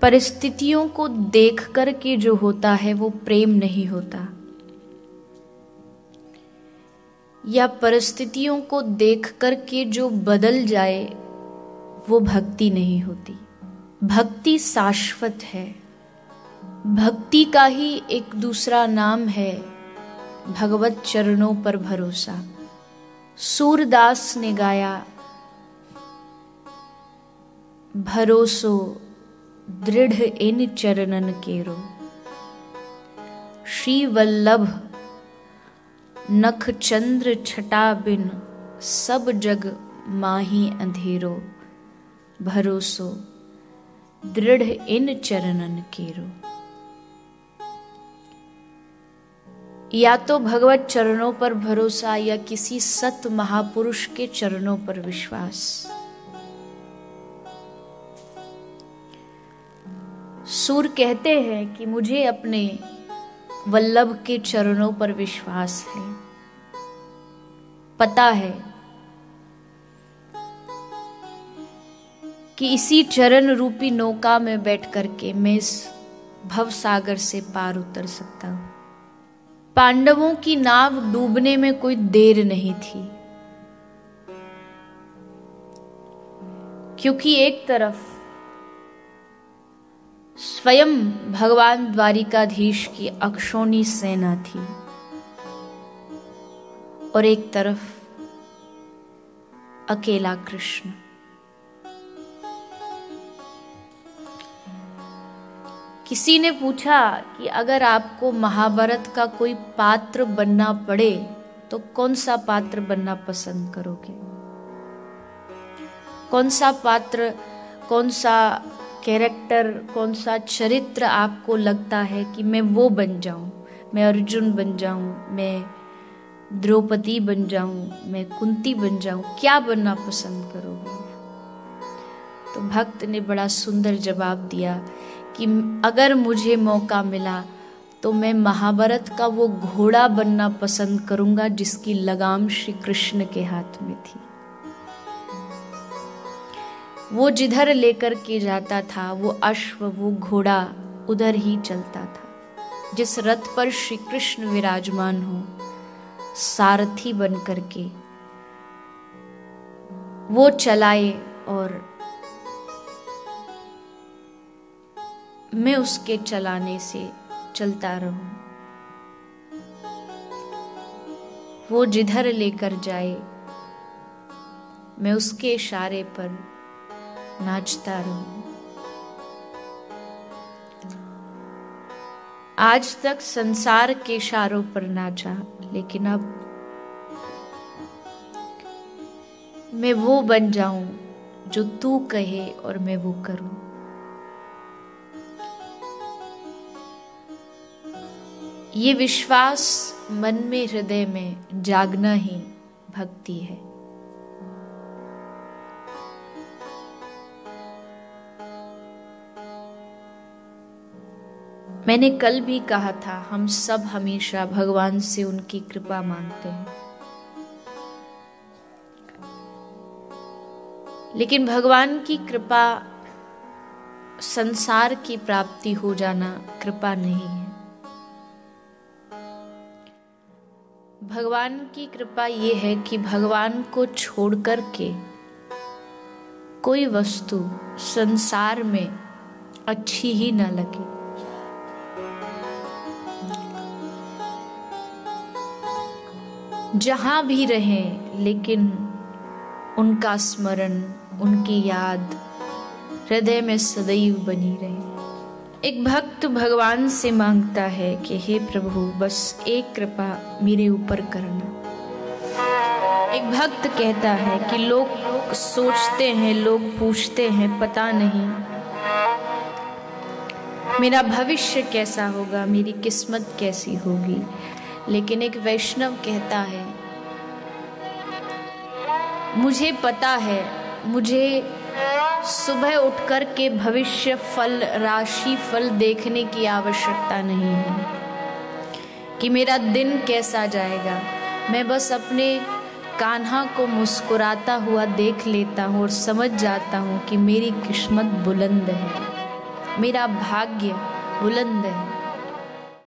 परिस्थितियों को देख कर के जो होता है वो प्रेम नहीं होता, या परिस्थितियों को देख कर के जो बदल जाए वो भक्ति नहीं होती। भक्ति शाश्वत है। भक्ति का ही एक दूसरा नाम है भगवत चरणों पर भरोसा। सूरदास ने गाया, भरोसो दृढ़ इन चरणन केरो, श्री वल्लभ नख चंद्र छटा बिन, सब जग माही अंधेरो, भरोसो दृढ़ इन चरणन केरो। या तो भगवत चरणों पर भरोसा या किसी सत महापुरुष के चरणों पर विश्वास। सूर कहते हैं कि मुझे अपने वल्लभ के चरणों पर विश्वास है। पता है कि इसी चरण रूपी नौका में बैठ करके मैं इस भव सागर से पार उतर सकता हूं। पांडवों की नाव डूबने में कोई देर नहीं थी, क्योंकि एक तरफ स्वयं भगवान द्वारिकाधीश की अक्षौणी सेना थी और एक तरफ अकेला कृष्ण। किसी ने पूछा कि अगर आपको महाभारत का कोई पात्र बनना पड़े तो कौन सा पात्र बनना पसंद करोगे? कौन सा पात्र, कौन सा कैरेक्टर, कौन सा चरित्र आपको लगता है कि मैं वो बन जाऊं? मैं अर्जुन बन जाऊं, मैं द्रौपदी बन जाऊं, मैं कुंती बन जाऊं, क्या बनना पसंद करोगे? तो भक्त ने बड़ा सुंदर जवाब दिया कि अगर मुझे मौका मिला तो मैं महाभारत का वो घोड़ा बनना पसंद करूंगा जिसकी लगाम श्री कृष्ण के हाथ में थी। वो जिधर लेकर के जाता था, वो अश्व, वो घोड़ा उधर ही चलता था। जिस रथ पर श्री कृष्ण विराजमान हो, सारथी बन करके वो चलाए और मैं उसके चलाने से चलता रहूं। वो जिधर लेकर जाए मैं उसके इशारे पर नाचता रहूं। आज तक संसार के इशारों पर नाचा, लेकिन अब मैं वो बन जाऊं जो तू कहे और मैं वो करूं। ये विश्वास मन में, हृदय में जागना ही भक्ति है। मैंने कल भी कहा था, हम सब हमेशा भगवान से उनकी कृपा मांगते हैं, लेकिन भगवान की कृपा, संसार की प्राप्ति हो जाना कृपा नहीं है। भगवान की कृपा ये है कि भगवान को छोड़कर के कोई वस्तु संसार में अच्छी ही न लगे। जहां भी रहें, लेकिन उनका स्मरण, उनकी याद हृदय में सदैव बनी रहे। एक भक्त भगवान से मांगता है कि हे प्रभु, बस एक कृपा मेरे ऊपर करना। एक भक्त कहता है कि लोग सोचते हैं, लोग पूछते हैं, पता नहीं मेरा भविष्य कैसा होगा, मेरी किस्मत कैसी होगी। लेकिन एक वैष्णव कहता है, मुझे पता है, मुझे सुबह उठकर के भविष्य फल, राशि फल देखने की आवश्यकता नहीं है कि मेरा दिन कैसा जाएगा। मैं बस अपने कान्हा को मुस्कुराता हुआ देख लेता हूँ और समझ जाता हूँ कि मेरी किस्मत बुलंद है। मेरा भाग्य बुलंद है,